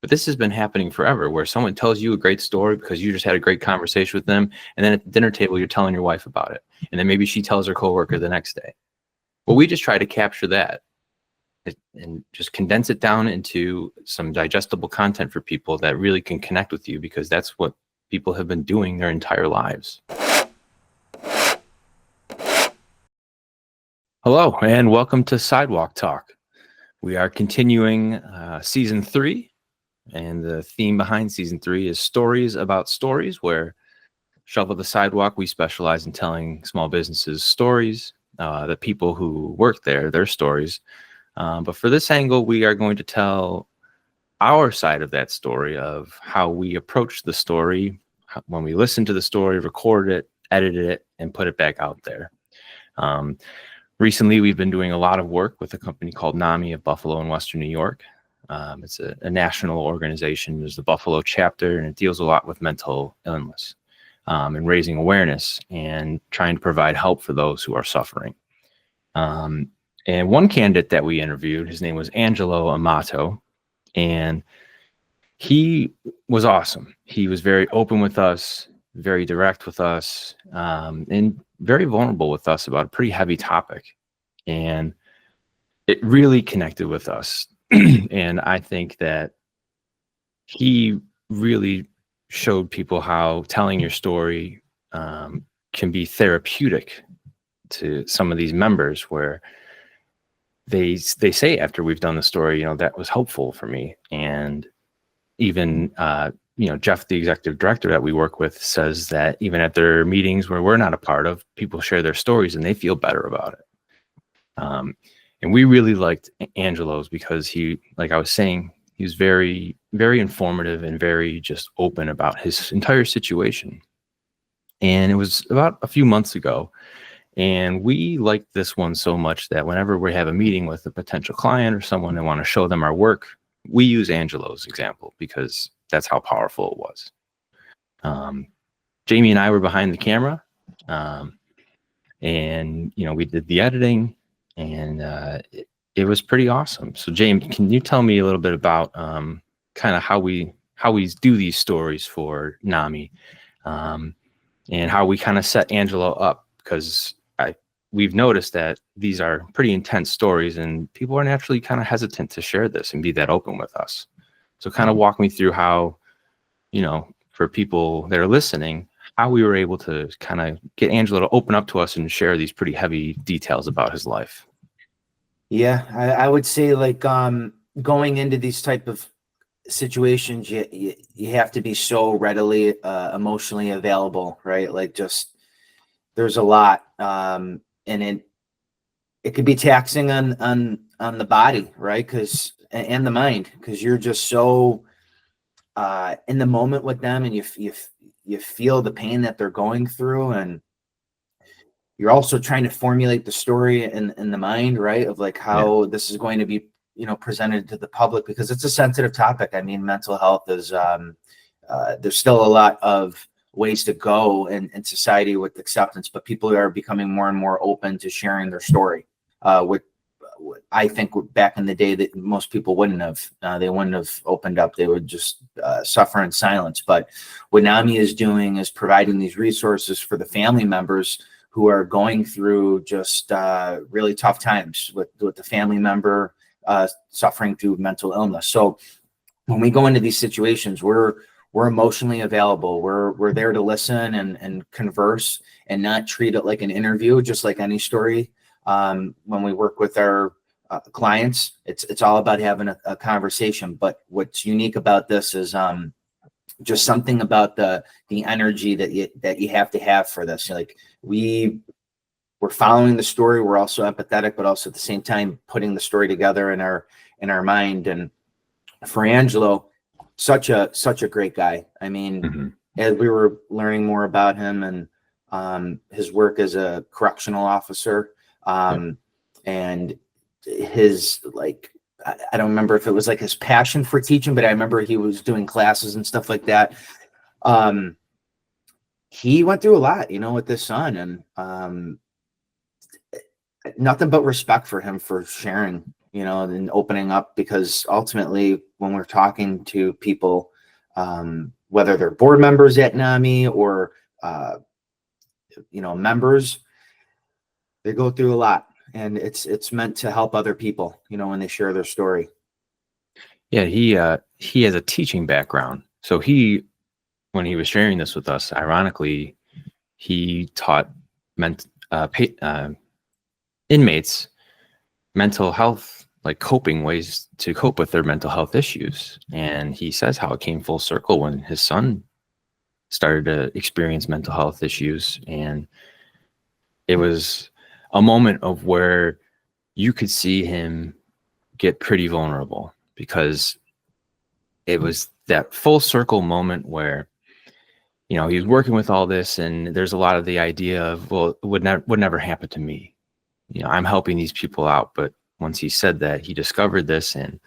But this has been happening forever, where someone tells you a great story because you just had a great conversation with them, and then at the dinner table, you're telling your wife about it. And then maybe she tells her coworker the next day. Well, we just try to capture that and just condense it down into some digestible content for people that really can connect with you, because that's what people have been doing their entire lives. Hello, and welcome to Sidewalk Talk. We are continuing season 3, and the theme behind season 3 is stories about stories, where Shovel the Sidewalk, we specialize in telling small businesses stories, the people who work there, their stories. But for this angle, we are going to tell our side of that story, of how we approach the story, when we listen to the story, record it, edit it, and put it back out there. Recently, we've been doing a lot of work with a company called NAMI of Buffalo in Western New York. It's a national organization. There's the Buffalo chapter, and it deals a lot with mental illness and raising awareness and trying to provide help for those who are suffering. And one candidate that we interviewed, his name was Angelo Amato, and he was awesome. He was very open with us, very direct with us, and very vulnerable with us about a pretty heavy topic. And it really connected with us. And I think that he really showed people how telling your story can be therapeutic to some of these members, where they say after we've done the story, that was helpful for me. And even Jeff, the executive director that we work with, says that even at their meetings where we're not a part of, people share their stories and they feel better about it. And we really liked Angelo's because he, like I was saying, he was very, very informative and very just open about his entire situation. And it was about a few months ago. And we liked this one so much that whenever we have a meeting with a potential client or someone and want to show them our work, we use Angelo's example because that's how powerful it was. Jamie and I were behind the camera, and we did the editing, and it was pretty awesome. So Jamie, can you tell me a little bit about kind of how we do these stories for NAMI, and how we kind of set Angelo up? Because we've noticed that these are pretty intense stories, and people are naturally kind of hesitant to share this and be that open with us. So kind of walk me through how, for people that are listening, how we were able to kind of get Angelo to open up to us and share these pretty heavy details about his life. Yeah, I would say, like, going into these type of situations, you have to be so readily emotionally available, right? Like, just there's a lot, and it could be taxing on the body, right? And the mind, because you're just so in the moment with them, and you feel the pain that they're going through, and you're also trying to formulate the story in the mind, right? Of like how this is going to be, presented to the public, because it's a sensitive topic. I mean, mental health is, there's still a lot of ways to go in society with acceptance, but people are becoming more and more open to sharing their story. With I think back in the day that most people wouldn't have, they wouldn't have opened up. They would just suffer in silence. But what NAMI is doing is providing these resources for the family members who are going through just really tough times with the family member suffering through mental illness. So when we go into these situations, we're emotionally available. We're there to listen and converse, and not treat it like an interview, just like any story. When we work with our clients, it's all about having a conversation. But what's unique about this is just something about the energy that you have to have for this. Like, we're following the story. We're also empathetic, but also at the same time putting the story together in our mind. And for Angelo, such a great guy. I mean, as we were learning more about him and his work as a correctional officer, and his, like, I don't remember if it was like his passion for teaching, but I remember he was doing classes and stuff like that. He went through a lot, with this son, and nothing but respect for him for sharing and opening up, because ultimately when we're talking to people, whether they're board members at NAMI or, members, they go through a lot, and it's meant to help other people, when they share their story. Yeah, he has a teaching background. So when he was sharing this with us, ironically, he taught inmates mental health, like coping ways to cope with their mental health issues. And he says how it came full circle when his son started to experience mental health issues. And it was a moment of where you could see him get pretty vulnerable, because it was that full circle moment where, he was working with all this, and there's a lot of the idea of, well, it would never happen to me. I'm helping these people out. But once he said that, he discovered this, and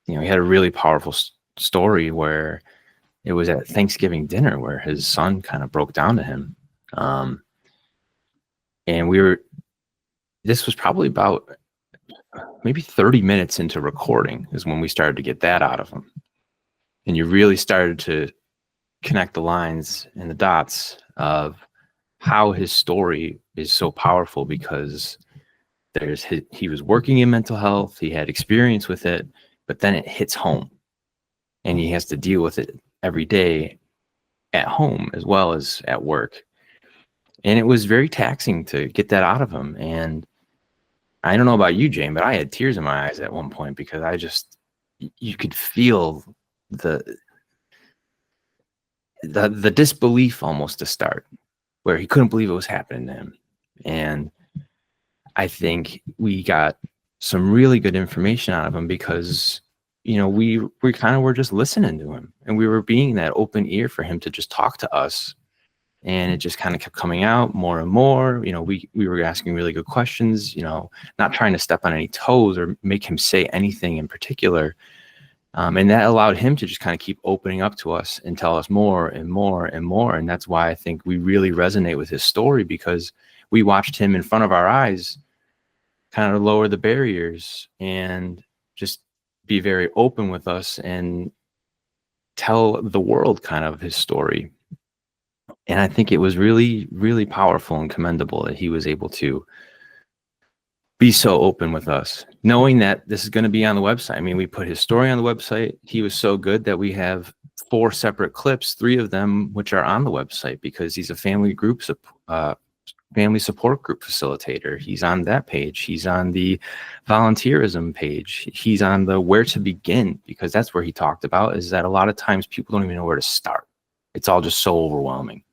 he had a really powerful story where it was at Thanksgiving dinner where his son kind of broke down to him. And this was probably about maybe 30 minutes into recording is when we started to get that out of him. And you really started to connect the lines and the dots of how his story is so powerful, because he was working in mental health, he had experience with it, but then it hits home and he has to deal with it every day at home as well as at work. And it was very taxing to get that out of him. And I don't know about you, Jane, but I had tears in my eyes at one point, because you could feel the disbelief almost to start, where he couldn't believe it was happening to him. And I think we got some really good information out of him, because, we kind of were just listening to him, and we were being that open ear for him to just talk to us. And it just kind of kept coming out more and more. We were asking really good questions, not trying to step on any toes or make him say anything in particular. And that allowed him to just kind of keep opening up to us and tell us more and more and more. And that's why I think we really resonate with his story, because we watched him in front of our eyes kind of lower the barriers and just be very open with us and tell the world kind of his story. And I think it was really, really powerful and commendable that he was able to be so open with us, knowing that this is going to be on the website. I mean, we put his story on the website. He was so good that we have 4 separate clips, 3 of them which are on the website, because he's a family support group facilitator. He's on that page. He's on the volunteerism page. He's on the where to begin, because that's where he talked about is that a lot of times people don't even know where to start. It's all just so overwhelming.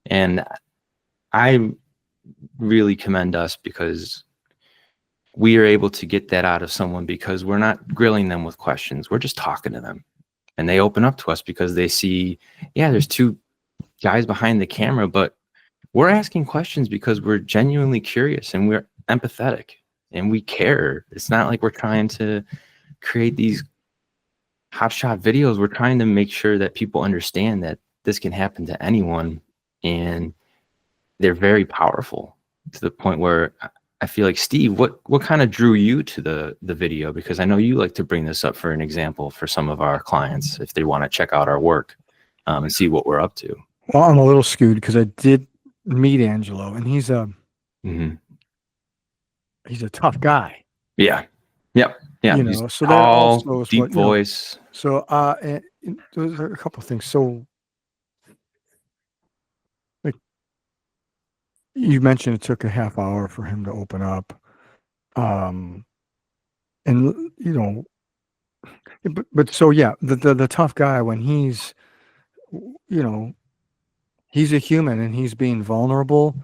And I really commend us, because we are able to get that out of someone, because we're not grilling them with questions. We're just talking to them, and they open up to us because they see, there's 2 guys behind the camera, but we're asking questions because we're genuinely curious and we're empathetic and we care. It's not like we're trying to create these hotshot videos. We're trying to make sure that people understand that this can happen to anyone, and they're very powerful, to the point where I feel like, Steve, what kind of drew you to the video? Because I know you like to bring this up for an example for some of our clients if they want to check out our work and see what we're up to. Well, I'm a little skewed because I did meet Angelo, and he's a tough guy. Yeah. Yep. Yeah. So that also is deep voice. So and those are a couple of things. So like you mentioned, it took a half hour for him to open up. And but so yeah, the tough guy, when he's he's a human and he's being vulnerable,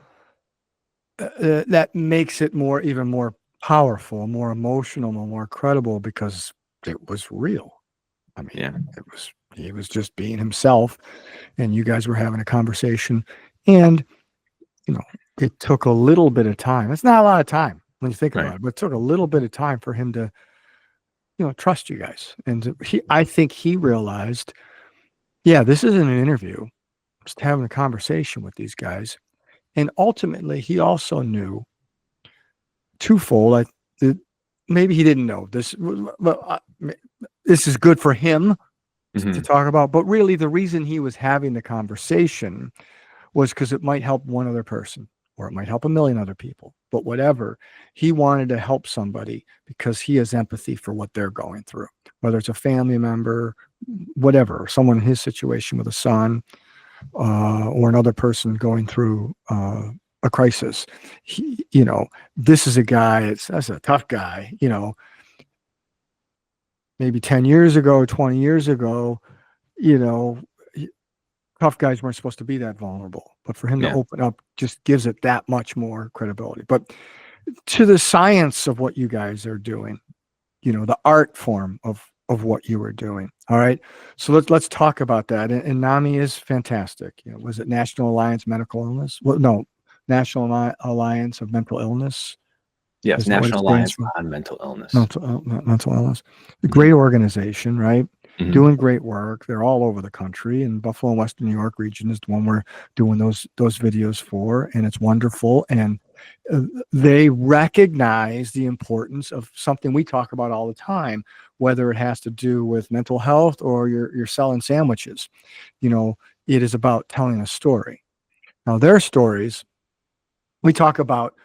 that makes it even more powerful, more emotional, more credible, because it was real. I mean, he was just being himself, and you guys were having a conversation, and it took a little bit of time. It's not a lot of time when you think about it, but it took a little bit of time for him to trust you guys. And I think he realized, this isn't an interview, just having a conversation with these guys. And ultimately, he also knew twofold. maybe he didn't know this, but this is good for him to Mhm. talk about. But really, the reason he was having the conversation was because it might help one other person, or it might help a million other people. But whatever, he wanted to help somebody because he has empathy for what they're going through, whether it's a family member, whatever, someone in his situation with a son, or another person going through a crisis. This is a guy. That's a tough guy. Maybe 10 years ago, 20 years ago, you know, tough guys weren't supposed to be that vulnerable. But for him to Yeah. open up just gives it that much more credibility. But to the science of what you guys are doing, the art form of what you were doing. All right. So let's talk about that. And NAMI is fantastic. Was it National Alliance Medical Illness? Well, no, National Alliance of Mental Illness. Yes, Is that what it National stands Alliance for? on Mental Illness. Mental illness. A Mhm. great organization, right? Mhm. Doing great work. They're all over the country, and Buffalo and Western New York region is the one we're doing those videos for, and it's wonderful. And they recognize the importance of something we talk about all the time, whether it has to do with mental health or you're selling sandwiches. It is about telling a story. Now, their stories, we talk about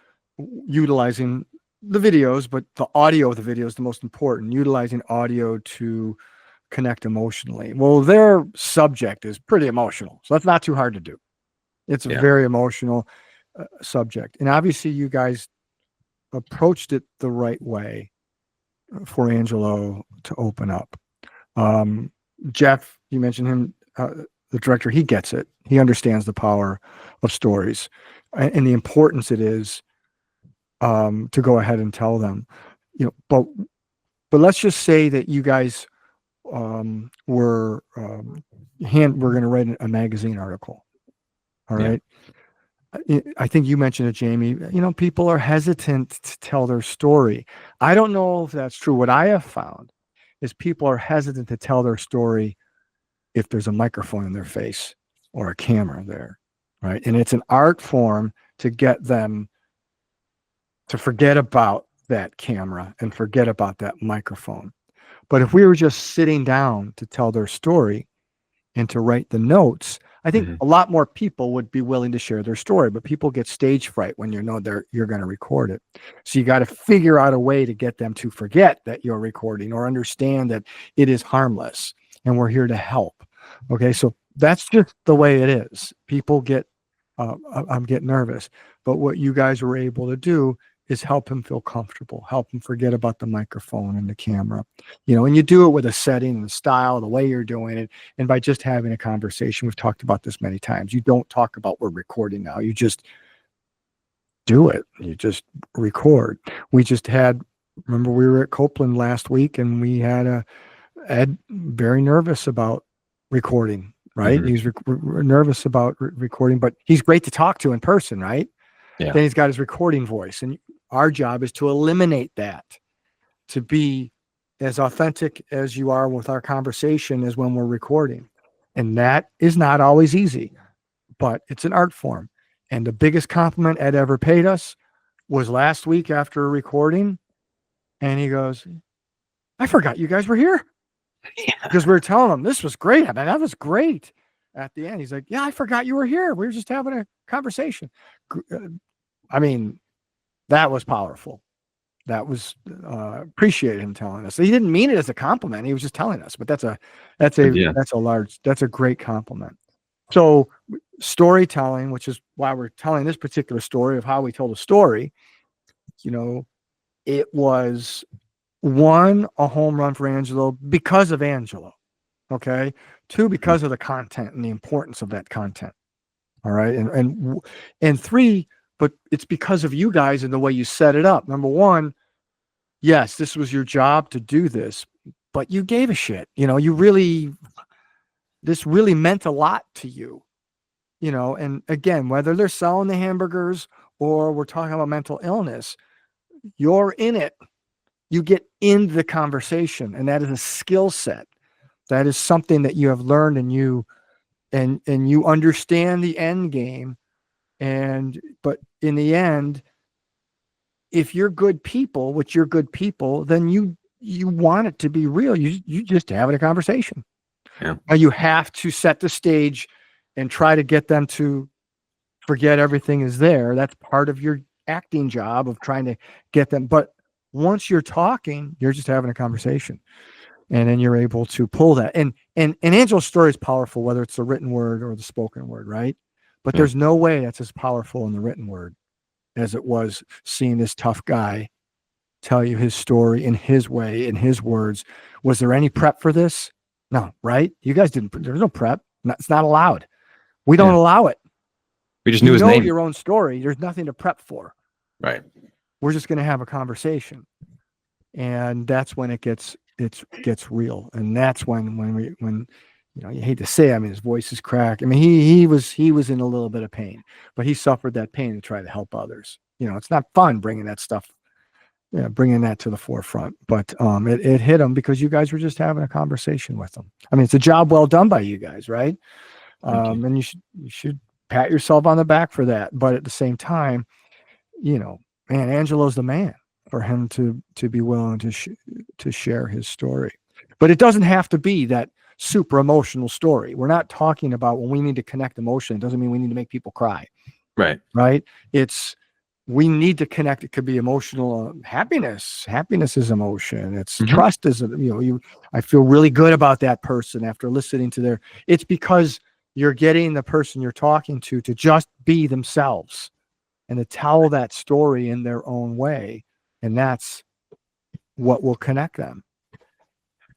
utilizing the videos, but the audio of the video is the most important, utilizing audio to connect emotionally. Well, their subject is pretty emotional, so that's not too hard to do. It's a Yeah. very emotional subject. And obviously you guys approached it the right way for Angelo to open up. Jeff, you mentioned him, the director, he gets it. He understands the power of stories and the importance it is to go ahead and tell them, but let's just say that you guys we're going to write a magazine article. All Yeah. right. I think you mentioned it, Jamie. People are hesitant to tell their story. I don't know if that's true. What I have found is people are hesitant to tell their story if there's a microphone in their face or a camera there, right? And it's an art form to get them to forget about that camera and forget about that microphone. But if we were just sitting down to tell their story and to write the notes, I think Mhm. a lot more people would be willing to share their story. But people get stage fright when you're going to record it. So you got to figure out a way to get them to forget that you're recording or understand that it is harmless and we're here to help. Okay, so that's just the way it is. People get, I'm getting nervous. But what you guys were able to do is help him feel comfortable, help him forget about the microphone and the camera, and you do it with a setting and the style, the way you're doing it. And by just having a conversation, we've talked about this many times. You don't talk about we're recording now. You just do it. You just record. We just remember we were at Copeland last week and we had Ed very nervous about recording, right? Mhm. He was nervous about recording, but he's great to talk to in person, right? Yeah. Then he's got his recording voice. And our job is to eliminate that, to be as authentic as you are with our conversation as when we're recording. And that is not always easy, but it's an art form. And the biggest compliment Ed ever paid us was last week after a recording. And he goes, I forgot you guys were here. Because we were telling him this was great. I mean, that was great. At the end, he's like, yeah, I forgot you were here. We were just having a conversation. I mean, that was powerful. That was appreciated him telling us. He didn't mean it as a compliment. He was just telling us, but that's Yeah. a great compliment. So storytelling, which is why we're telling this particular story of how we told a story, it was a home run for Angelo because of Angelo. Okay. 2, because of the content and the importance of that content. All right. And 3, but it's because of you guys and the way you set it up. Number 1, yes, this was your job to do this, but you gave a shit. This really meant a lot to you, and again, whether they're selling the hamburgers or we're talking about mental illness, you're in it. You get into the conversation, and that is a skill set. That is something that you have learned, and you understand the end game. But in the end, if you're good people, which you're good people, then you want it to be real. You just having a conversation. Yeah. Now you have to set the stage and try to get them to forget everything is there. That's part of your acting job of trying to get them. But once you're talking, you're just having a conversation. And then you're able to pull that. And Angelo's story is powerful, whether it's the written word or the spoken word, right? But there's no way that's as powerful in the written word as it was seeing this tough guy tell you his story in his way, in his words. Was there any prep for this? No, right? You guys didn't. There's no prep. It's not allowed. We don't allow it. We just knew his name. Your own story. There's nothing to prep for. Right. We're just going to have a conversation, and that's when it gets real. And that's when you know, you hate to say it, I mean, his voice is cracked. I mean, he was in a little bit of pain, but he suffered that pain to try to help others. You know, it's not fun bringing that stuff, bringing that to the forefront, but it hit him because you guys were just having a conversation with him. I mean, it's a job well done by you guys, right? And you should pat yourself on the back for that. But at the same time, you know, man, Angelo's the man for him to be willing to share his story. But it doesn't have to be that super emotional story. We're not talking about when we need to connect emotion. It doesn't mean we need to make people cry. Right. It's, we need to connect. It could be emotional happiness. Happiness is emotion. It's trust is, I feel really good about that person after listening to it's because you're getting the person you're talking to just be themselves and to tell that story in their own way. And that's what will connect them.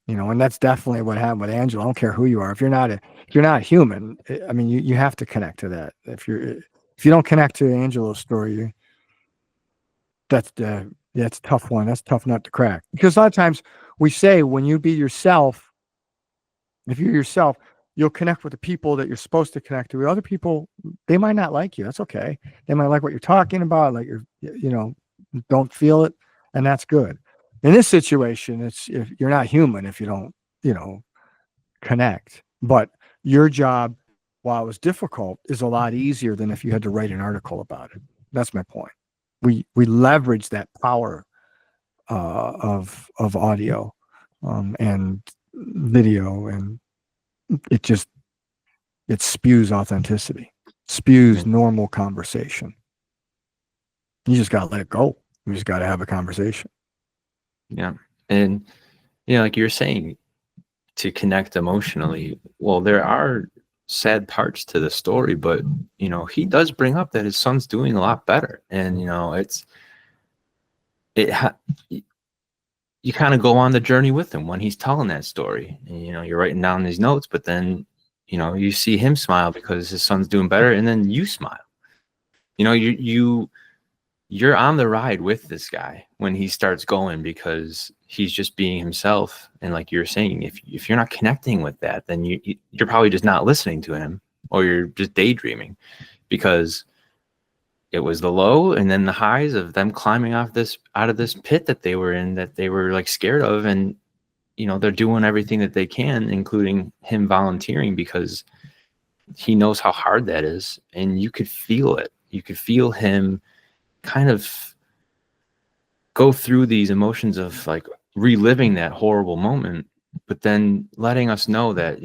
You know, and that's definitely what happened with Angelo. I don't care who you are. If you're not human, I mean, you have to connect to that. If you don't connect to Angelo's story, that's a tough one. That's a tough nut to crack. Because a lot of times we say when you be yourself, if you're yourself, you'll connect with the people that you're supposed to connect to. Other people, they might not like you. That's okay. They might like what you're talking about, like don't feel it, and that's good. In this situation, it's if you're not human if you don't, connect. But your job, while it was difficult, is a lot easier than if you had to write an article about it. That's my point. We leverage that power of audio and video, and it spews authenticity, spews normal conversation. You just got to let it go. You just got to have a conversation. Yeah. And, like you were saying, to connect emotionally, well, there are sad parts to the story, but, he does bring up that his son's doing a lot better. And, you kind of go on the journey with him when he's telling that story. And, you're writing down these notes, but then, you see him smile because his son's doing better. And then you smile. You're on the ride with this guy when he starts going because he's just being himself. And like you were saying, if you're not connecting with that, then you're probably just not listening to him, or you're just daydreaming, because it was the low and then the highs of them climbing out of this pit that they were in, that they were like scared of. And, they're doing everything that they can, including him volunteering, because he knows how hard that is. And you could feel it. You could feel him kind of go through these emotions of like reliving that horrible moment, but then letting us know that,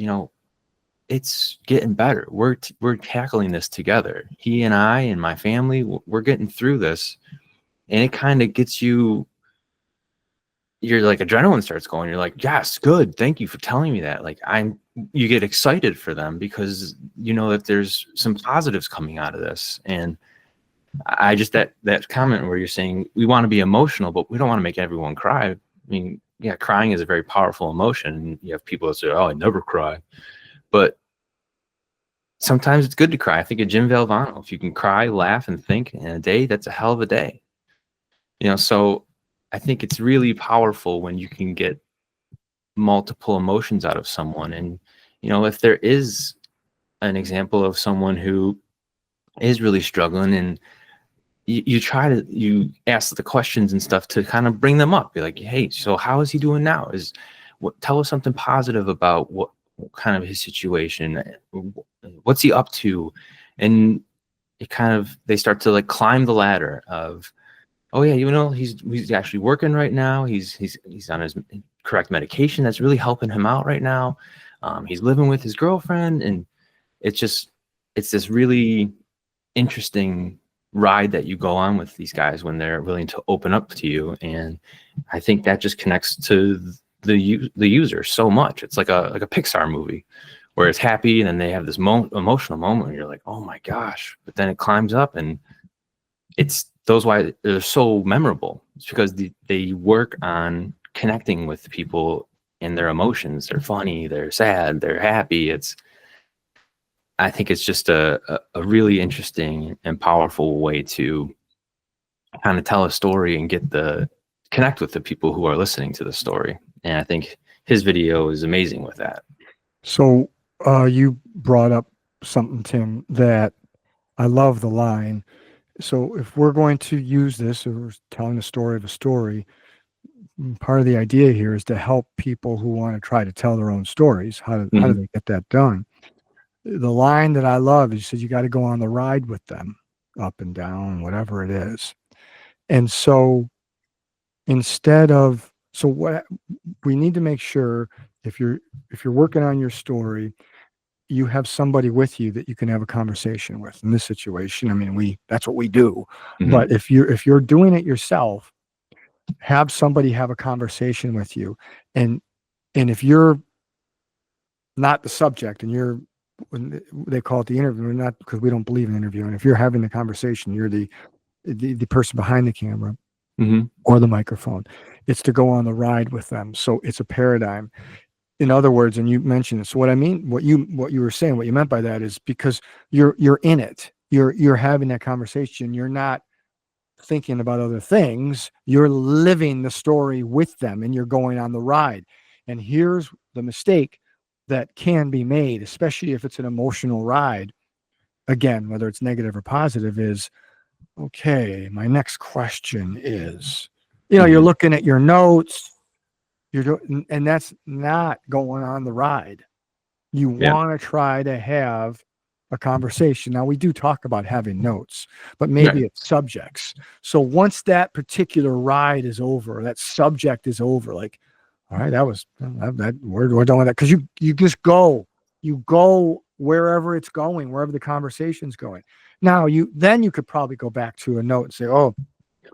it's getting better. We're tackling this together. He and I and my family, we're getting through this. And it kind of gets you're like, adrenaline starts going. You're like, yes, good. Thank you for telling me that. Like you get excited for them because you know that there's some positives coming out of this. And I just, that comment where you're saying we want to be emotional, but we don't want to make everyone cry. I mean, yeah, crying is a very powerful emotion. You have people that say, oh, I never cry. But sometimes it's good to cry. I think of Jim Valvano. If you can cry, laugh, and think in a day, that's a hell of a day. So I think it's really powerful when you can get multiple emotions out of someone. And, if there is an example of someone who is really struggling, and you ask the questions and stuff to kind of bring them up. Be like, hey, so how is he doing now? Tell us something positive about what kind of his situation, what's he up to? And they start to like climb the ladder of oh yeah, he's actually working right now. He's on his correct medication that's really helping him out right now. He's living with his girlfriend, and it's this really interesting ride that you go on with these guys when they're willing to open up to you. And I think that just connects to the user so much. It's like a Pixar movie where it's happy, and then they have this emotional moment where you're like, oh my gosh, but then it climbs up, and it's those why they're so memorable. It's because they work on connecting with people and their emotions. They're funny, they're sad, they're happy. I think it's just a really interesting and powerful way to kind of tell a story and connect with the people who are listening to the story. And I think his video is amazing with that. So you brought up something, Tim, that I love the line. So if we're going to use this, or we're telling the story of a story, part of the idea here is to help people who want to try to tell their own stories. How do they get that done? The line that I love is, you said you got to go on the ride with them, up and down, whatever it is. And so what we need to make sure, if you're working on your story, you have somebody with you that you can have a conversation with. In this situation, I mean, that's what we do. Mm-hmm. But if you're doing it yourself, have somebody have a conversation with you. And if you're not the subject, and when they call it the interview, not because we don't believe in interviewing. If you're having the conversation, you're the person behind the camera or the microphone. It's to go on the ride with them. So it's a paradigm. In other words, and you mentioned it. So what I mean, what you were saying, what you meant by that is because you're in it. You're having that conversation. You're not thinking about other things. You're living the story with them, and you're going on the ride. And here's the mistake that can be made, especially if it's an emotional ride. Again, whether it's negative or positive, is, okay, my next question is, you're looking at your notes, and that's not going on the ride. You want to try to have a conversation. Now, we do talk about having notes, but maybe it's subjects. So once that particular ride is over, that subject is over, like, all right, we're done with that. Because you just go wherever it's going, wherever the conversation's going. Now you could probably go back to a note and say, oh,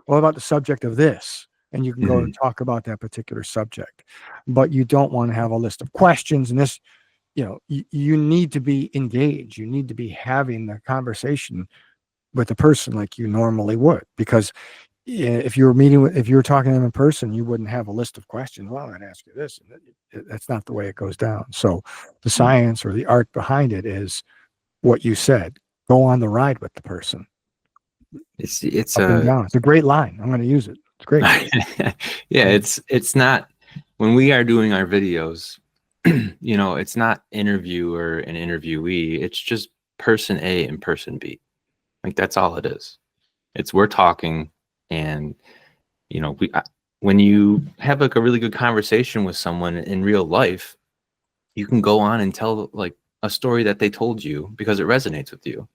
what about the subject of this? And you can go and talk about that particular subject. But you don't want to have a list of questions, and this, you need to be engaged. You need to be having the conversation with the person like you normally would, because if you were talking to them in person, you wouldn't have a list of questions. Well, I'm going to ask you this. That's not the way it goes down. So the science or the art behind it is what you said. Go on the ride with the person. It's up and down. It's a great line. I'm going to use it. It's great. Yeah, it's not, when we are doing our videos, it's not interviewer and interviewee. It's just person A and person B. Like, that's all it is. It's, we're talking. And, when you have like a really good conversation with someone in real life, you can go on and tell like a story that they told you because it resonates with you.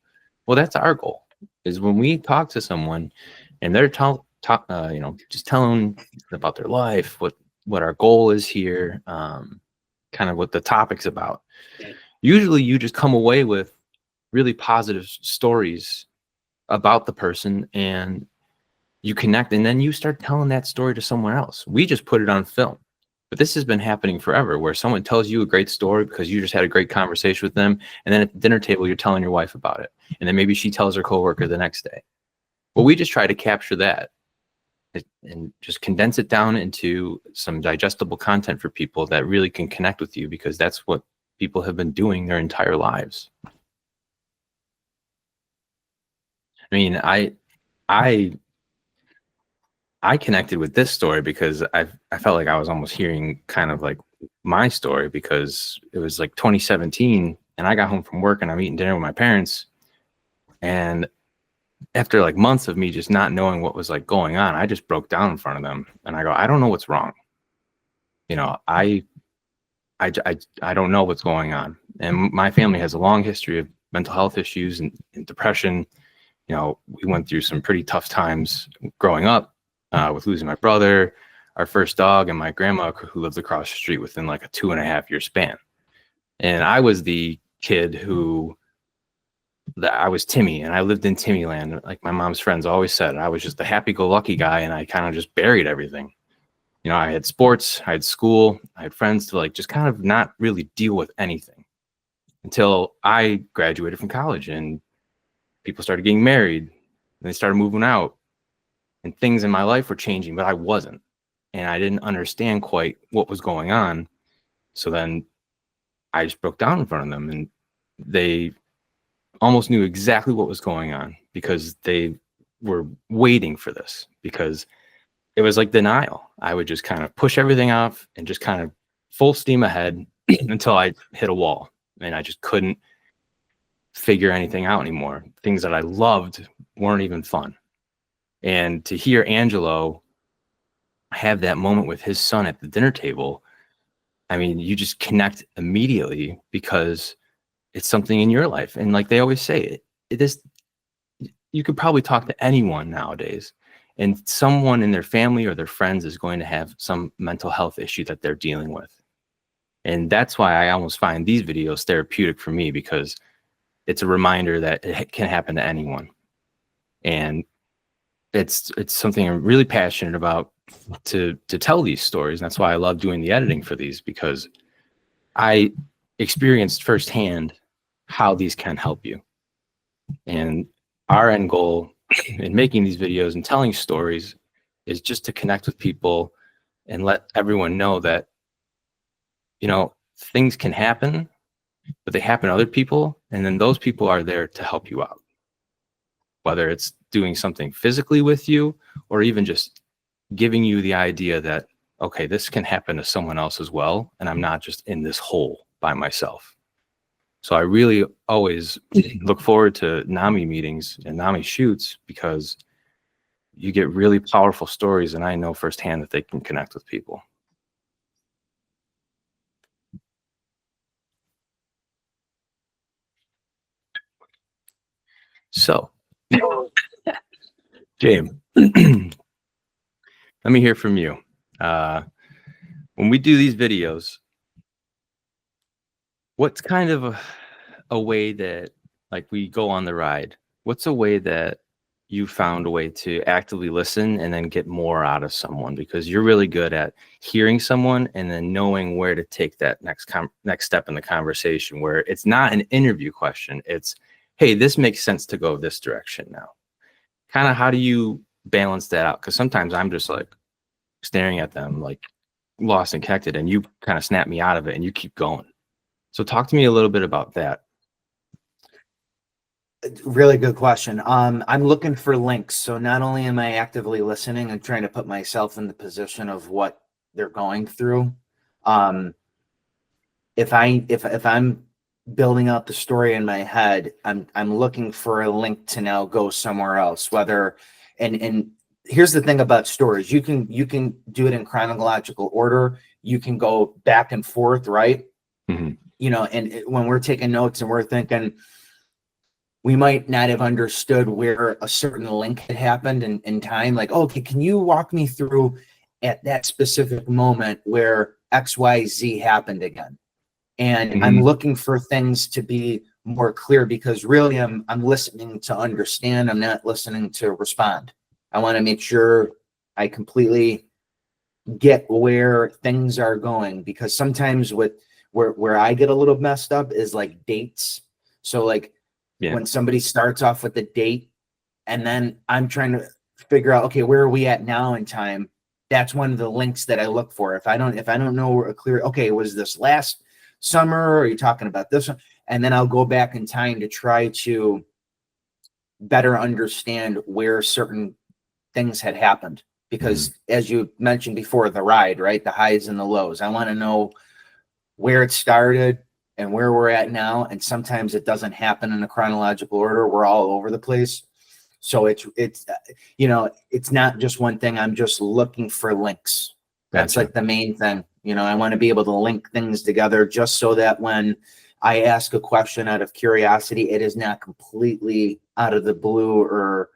Well, that's our goal, is when we talk to someone and they're just telling about their life, what our goal is here, kind of what the topic's about. Usually you just come away with really positive stories about the person, and you connect, and then you start telling that story to someone else. We just put it on film, but this has been happening forever, where someone tells you a great story because you just had a great conversation with them, and then at the dinner table, you're telling your wife about it, and then maybe she tells her coworker the next day. Well, we just try to capture that and just condense it down into some digestible content for people that really can connect with you, because that's what people have been doing their entire lives. I mean, I connected with this story because I felt like I was almost hearing kind of like my story, because it was like 2017 and I got home from work and I'm eating dinner with my parents. And after like months of me just not knowing what was like going on, I just broke down in front of them and I go, I don't know what's wrong. I don't know what's going on. And my family has a long history of mental health issues and depression. We went through some pretty tough times growing up. with losing my brother, our first dog, and my grandma who lives across the street within like a 2.5 year span. And I was the kid I was Timmy, and I lived in Timmy land. Like my mom's friends always said, I was just a happy-go-lucky guy, and I kind of just buried everything. You know, I had sports, I had school, I had friends to like just kind of not really deal with anything until I graduated from college and people started getting married and they started moving out and things in my life were changing, but I wasn't. And I didn't understand quite what was going on. So then I just broke down in front of them, and they almost knew exactly what was going on because they were waiting for this, because it was like denial. I would just kind of push everything off and just kind of full steam ahead until I hit a wall and I just couldn't figure anything out anymore. Things that I loved weren't even fun. And to hear Angelo have that moment with his son at the dinner table, I mean, you just connect immediately because it's something in your life. And like they always say, it is, you could probably talk to anyone nowadays, and someone in their family or their friends is going to have some mental health issue that they're dealing with. And that's why I almost find these videos therapeutic for me, because it's a reminder that it can happen to anyone. And it's something I'm really passionate about to tell these stories. And that's why I love doing the editing for these, because I experienced firsthand how these can help you. And our end goal in making these videos and telling stories is just to connect with people and let everyone know that, you know, things can happen, but they happen to other people, and then those people are there to help you out, whether it's doing something physically with you or even just giving you the idea that, okay, this can happen to someone else as well, and I'm not just in this hole by myself. So I really always look forward to NAMI meetings and NAMI shoots, because you get really powerful stories, and I know firsthand that they can connect with people. So, James, let me hear from you. When we do these videos, what's kind of a way that, like, we go on the ride, what's a way that you found a way to actively listen and then get more out of someone? Because you're really good at hearing someone and then knowing where to take that next step in the conversation, where it's not an interview question. It's, hey, this makes sense to go this direction now. Kind of how do you balance that out? Because sometimes I'm just like staring at them like lost and connected, and you kind of snap me out of it and you keep going. So talk to me a little bit about that. Really good question. I'm looking for links. So not only am I actively listening and trying to put myself in the position of what they're going through. If I'm building out the story in my head, I'm looking for a link to now go somewhere else. Whether and here's the thing about stories: you can do it in chronological order. You can go back and forth, right? Mm-hmm. You know, and when we're taking notes and we're thinking, we might not have understood where a certain link had happened in time. Like, okay, can you walk me through at that specific moment where XYZ happened again? And I'm looking for things to be more clear, because really I'm listening to understand. I'm not listening to respond. I want to make sure I completely get where things are going, because sometimes where I get a little messed up is like dates. So like, when somebody starts off with a date and then I'm trying to figure out, okay, where are we at now in time? That's one of the links that I look for. If I don't know a clear, okay, was this last summer, or are you talking about this one? And then I'll go back in time to try to better understand where certain things had happened. Because as you mentioned before, the ride, right? The highs and the lows. I want to know where it started and where we're at now. And sometimes it doesn't happen in a chronological order. We're all over the place. So it's you know, it's not just one thing. I'm just looking for links. That's like the main thing. You know, I want to be able to link things together, just so that when I ask a question out of curiosity, it is not completely out of the blue or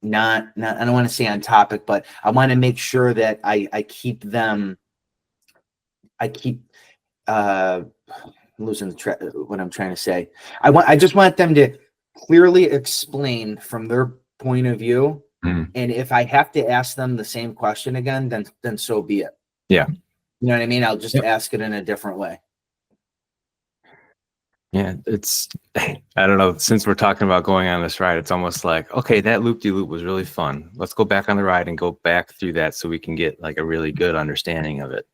not I don't want to say on topic, but I want to make sure that I keep them, I keep losing what I'm trying to say. I just want them to clearly explain from their point of view. Mhm. And if I have to ask them the same question again, then so be it. Yeah. You know what I mean? I'll just Yep. ask it in a different way. Yeah, it's, I don't know, since we're talking about going on this ride, it's almost like, okay, that loop-de-loop was really fun. Let's go back on the ride and go back through that so we can get like a really good understanding of it.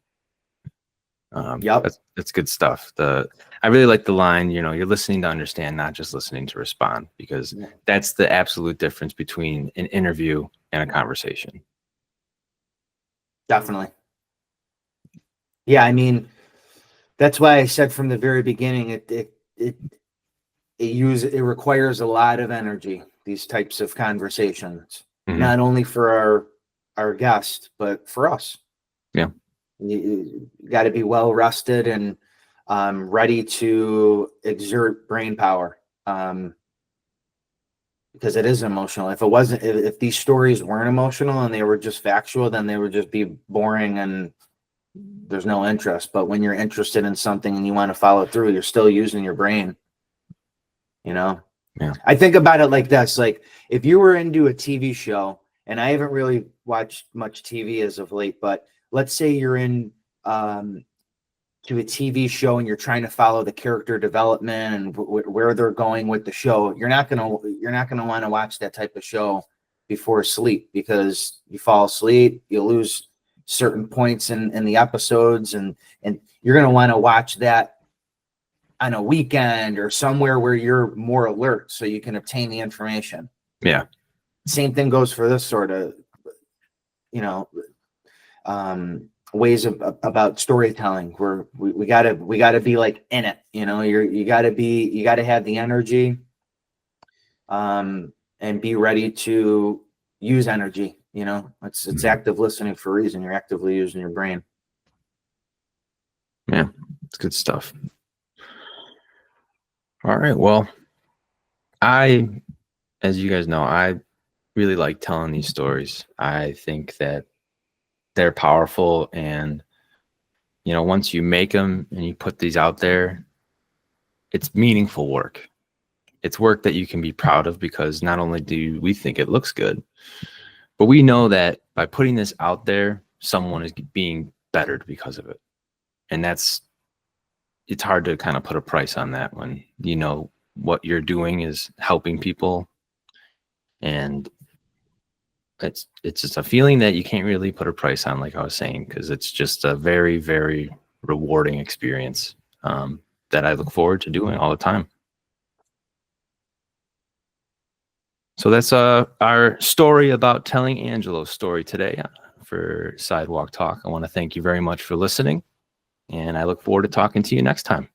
Yep. That's good stuff. I really like the line, you know, you're listening to understand, not just listening to respond, because Yeah. that's the absolute difference between an interview and a conversation. Definitely. Yeah, I mean, that's why I said from the very beginning, it requires a lot of energy, these types of conversations, Mhm. not only for our guest, but for us. Yeah. You got to be well rested and ready to exert brain power, because it is emotional. If it wasn't, if these stories weren't emotional and they were just factual, then they would just be boring and there's no interest. But when you're interested in something and you want to follow through, you're still using your brain. You know? Yeah. I think about it like this: like if you were into a TV show, and I haven't really watched much TV as of late, but let's say you're in to a TV show and you're trying to follow the character development and where they're going with the show, you're not gonna want to watch that type of show before sleep, because you fall asleep, you lose certain points in the episodes, and you're gonna want to watch that on a weekend or somewhere where you're more alert so you can obtain the information. Yeah. Same thing goes for this sort of, you know, ways about storytelling, where we gotta be like in it, you know, you gotta have the energy, and be ready to use energy, you know. It's active listening for a reason. You're actively using your brain. Yeah, it's good stuff. All right. Well, as you guys know, I really like telling these stories. I think that they're powerful, and you know, once you make them and you put these out there, it's meaningful work. It's work that you can be proud of, because not only do we think it looks good, but we know that by putting this out there, someone is being bettered because of it. And it's hard to kind of put a price on that when you know what you're doing is helping people. And it's just a feeling that you can't really put a price on, like I was saying, because it's just a very, very rewarding experience that I look forward to doing all the time. So that's our story about telling Angelo's story today for Sidewalk Talk. I want to thank you very much for listening, and I look forward to talking to you next time.